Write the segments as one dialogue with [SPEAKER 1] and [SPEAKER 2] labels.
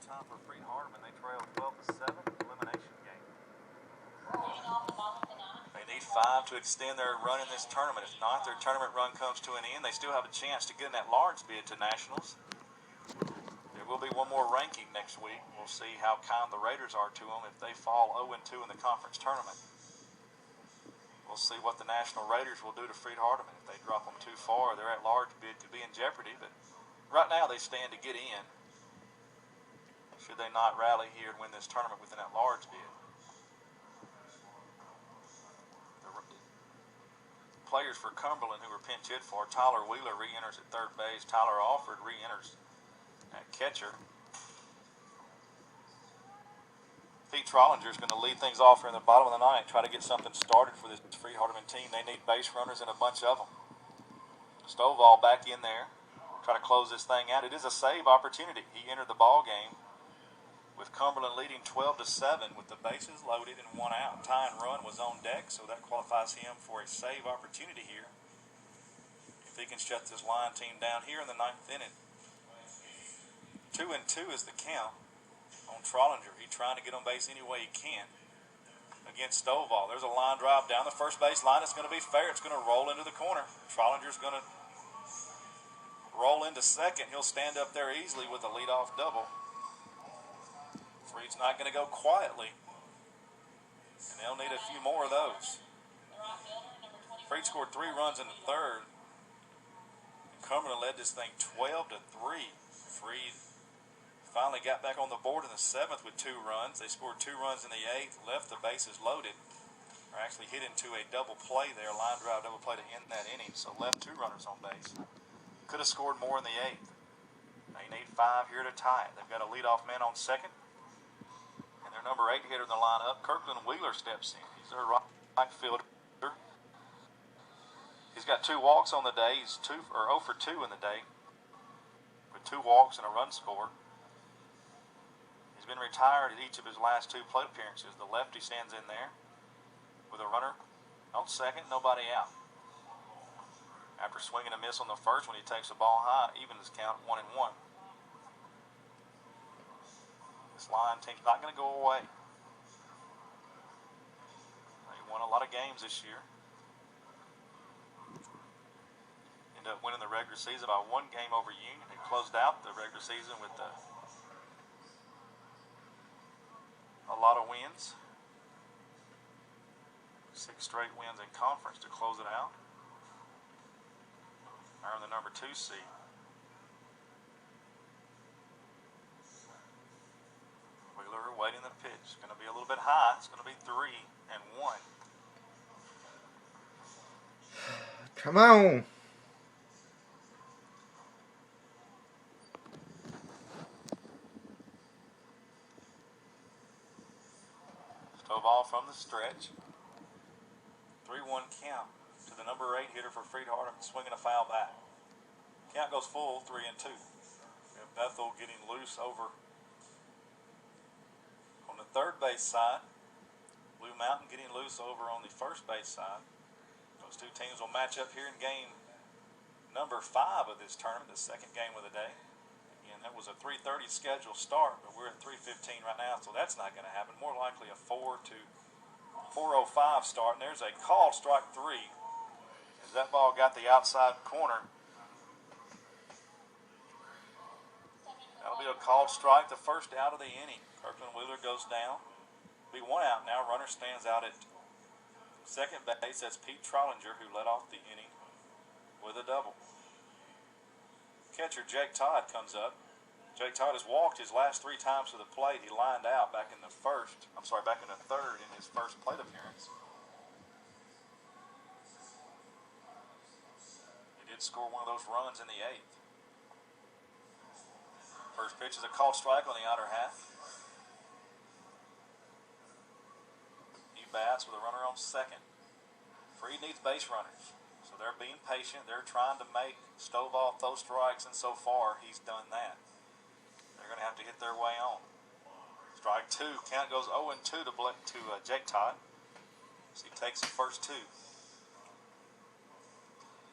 [SPEAKER 1] time for Freed Hardeman. They trail 12-7 elimination game. They need 5 to extend their run in this tournament. If not, their tournament run comes to an end. They still have a chance to get in that large bid to Nationals. There will be one more ranking next week. We'll see how kind the Raiders are to them if they fall 0-2 in the conference tournament. We'll see what the National Raiders will do to Freed Hardeman. If they drop them too far, their at-large bid could be in jeopardy. But right now, they stand to get in. Should they not rally here and win this tournament with an at-large bid? The players for Cumberland who were pinch hit for, Tyler Wheeler re-enters at third base. Tyler Alford re-enters at catcher. Pete Trollinger is going to lead things off here in the bottom of the ninth, try to get something started for this Freed Hardeman team. They need base runners and a bunch of them. Stovall back in there, try to close this thing out. It is a save opportunity. He entered the ball game with Cumberland leading 12-7 with the bases loaded and 1 out. Tying run was on deck, so that qualifies him for a save opportunity here. If he can shut this line team down here in the ninth inning. 2-2 is the count on Trollinger. He's trying to get on base any way he can against Stovall. There's a line drive down the first base line. It's going to be fair. It's going to roll into the corner. Trollinger's going to roll into second. He'll stand up there easily with a leadoff double. Freed's not going to go quietly, and they'll need a few more of those. Freed scored 3 runs in the third. Cumberland led this thing 12-3. Freed finally got back on the board in the 7th with 2 runs. They scored 2 runs in the 8th, left the bases loaded, or actually hit into a double play there, line drive double play to end that inning, so left 2 runners on base. Could have scored more in the 8th. They need 5 here to tie it. They've got a leadoff man on second, and their number 8 hitter in the lineup, Kirkland Wheeler, steps in. He's their right fielder. He's got 2 walks on the day. He's 0 for 2 in the day with 2 walks and a run score. Been retired at each of his last 2 plate appearances. The lefty stands in there with a runner on second, nobody out. After swinging a miss on the first when he takes the ball high, even his count 1-1. This line team's not going to go away. They won a lot of games this year. Ended up winning the regular season by 1 game over Union. They closed out the regular season with a lot of wins. 6 straight wins in conference to close it out. Earned the number 2 seed. Wheeler waiting the pitch. It's going to be a little bit high. It's going to be 3-1.
[SPEAKER 2] Come on.
[SPEAKER 1] Stovall from the stretch. 3-1 count to the number 8 hitter for Freed Hardeman, swinging a foul back. Count goes full, 3-2. We have Bethel getting loose over on the third base side. Blue Mountain getting loose over on the first base side. Those 2 teams will match up here in game number 5 of this tournament, the second game of the day. Again, that was a 3:30 scheduled start, but we're at 3:15 right now, so that's not going to happen. More likely a 4 to 4:05 start, and there's a called strike 3 as that ball got the outside corner. That'll be a called strike, the first out of the inning. Kirkland Wheeler goes down. Be 1 out now. Runner stands out at second base. That's Pete Trollinger, who led off the inning with a double. Catcher Jake Todd comes up. Jake Todd has walked his last 3 times to the plate. He lined out back in the third in his first plate appearance. He did score one of those runs in the 8th. First pitch is a called strike on the outer half. He bats with a runner on second. Freed needs base runners. So they're being patient. They're trying to make Stovall throw strikes, and so far he's done that. They're going to have to hit their way on. Strike 2. Count goes 0-2 to Jake Todd. So he takes the first 2.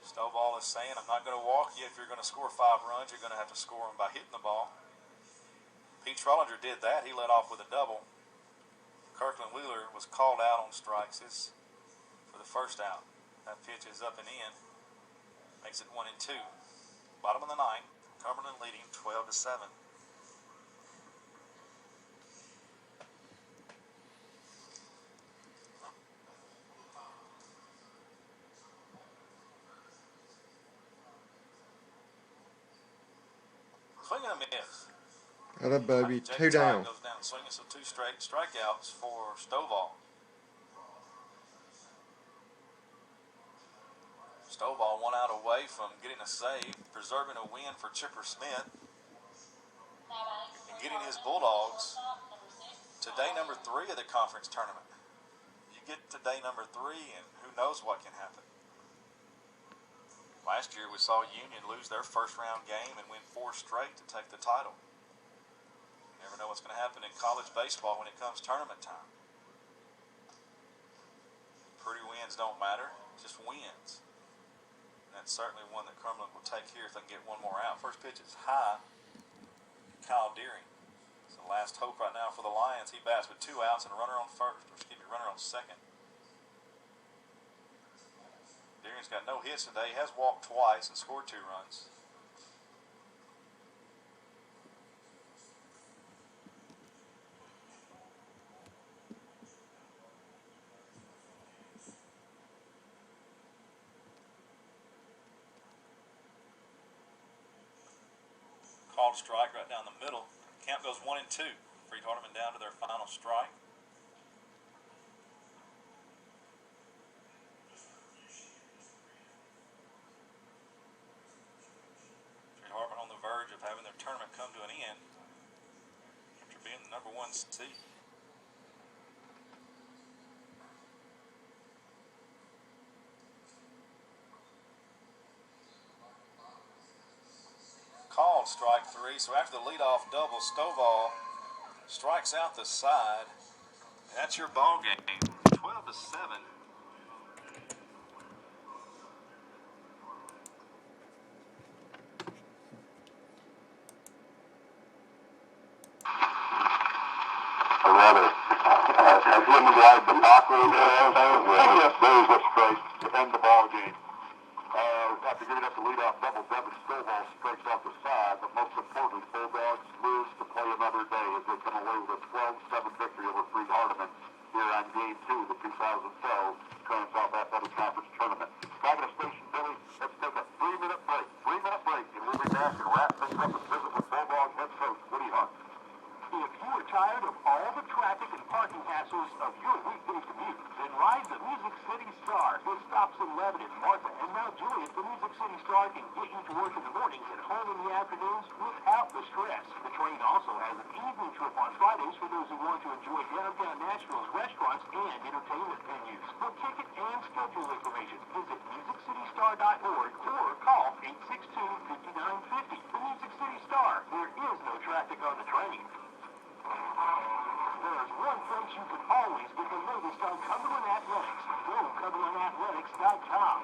[SPEAKER 1] Stovall is saying, I'm not going to walk you. If you're going to score 5 runs, you're going to have to score them by hitting the ball. Pete Trollinger did that. He led off with a double. Kirkland Wheeler was called out on strikes for the first out. That pitch is up and in. Makes it 1-2. Bottom of the ninth. Cumberland leading 12-7. Swing and a miss.
[SPEAKER 2] Another bogey,
[SPEAKER 1] Jake
[SPEAKER 2] 2 down.
[SPEAKER 1] Goes down swinging, so 2 straight strikeouts for Stovall. Stovall 1 out away from getting a save, preserving a win for Chipper Smith, and getting his Bulldogs to day number 3 of the conference tournament. You get to day number 3, and who knows what can happen. Last year we saw Union lose their first round game and win 4 straight to take the title. You never know what's going to happen in college baseball when it comes tournament time. Pretty wins don't matter, just wins. And that's certainly one that Cumberland will take here if they can get one more out. First pitch is high. Kyle Deering. It's the last hope right now for the Lions. He bats with 2 outs and a runner on runner on second. Deering's got no hits today. He has walked twice and scored 2 runs. Called strike right down the middle. Count goes 1-2. Freed Hardeman down to their final strike. On the verge of having their tournament come to an end after being the number 1 seed. Called strike 3. So after the leadoff double, Stovall strikes out the side. And that's your ball game. 12-7.
[SPEAKER 3] As him glide the Buckley there's a strike to end the ball game. After giving up the leadoff double, Devin Stovall strikes off the side, but most importantly, Bulldogs lose to play another day as they come away with a 12-7 victory over Freed Hardeman here on Game 2 of the 2012 Trans-South Athletic Conference Tournament. Back at the station, Billy, let's take a 3-minute break. 3-minute break, and we'll be back and wrap things up and visit with Bulldog head coach Woody Hunt.
[SPEAKER 4] If you are tired of all the traffic and parking hassles of your weekday commute, then ride the Music City Star. With stops in Lebanon, Martha, and Mount Juliet, the Music City Star can get you to work in the mornings and home in the afternoons without the stress. The train also has an evening trip on Fridays for those who want to enjoy downtown Nashville's restaurants and entertainment venues. For ticket and schedule information, visit MusicCityStar.org or call 862-5950. The Music City Star. There is no traffic on the train. There's one place you can always get the latest on Cumberland Athletics. Go CumberlandAthletics.com.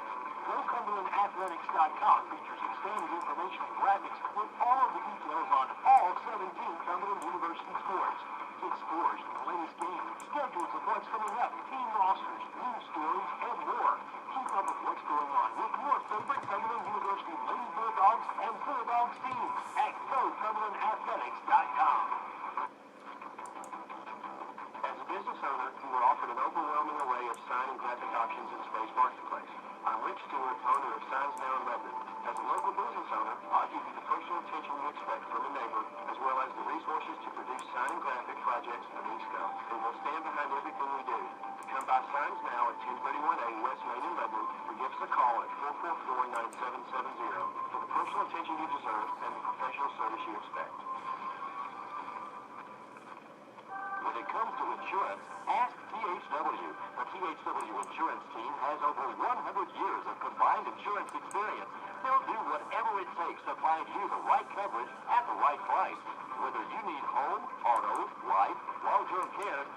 [SPEAKER 4] GoCumberlandAthletics.com features expanded information and graphics with all of the details on all 17 Cumberland University sports. Get scores from the latest game, schedules of what's coming up, team rosters, news stories, and more. Keep up with what's going on with your favorite Cumberland University Lady Bulldogs and Bulldogs teams at GoCumberlandAthletics.com. Business owner, you are offered an overwhelming array of sign and graphic options in Space Marketplace. I'm Rich Stewart, owner of Signs Now in Lebanon. As a local business owner, I'll give you the personal attention you expect from a neighbor, as well as the resources to produce sign and graphic projects of each scope. And we'll stand behind everything we do. Come by Signs Now at 1031A West Main in Lebanon, or give us a call at 444-9770 for the personal attention you deserve and the professional service you expect. When it comes to insurance, ask THW. The THW insurance team has over 100 years of combined insurance experience. They'll do whatever it takes to find you the right coverage at the right price. Whether you need home, auto, life, long-term care,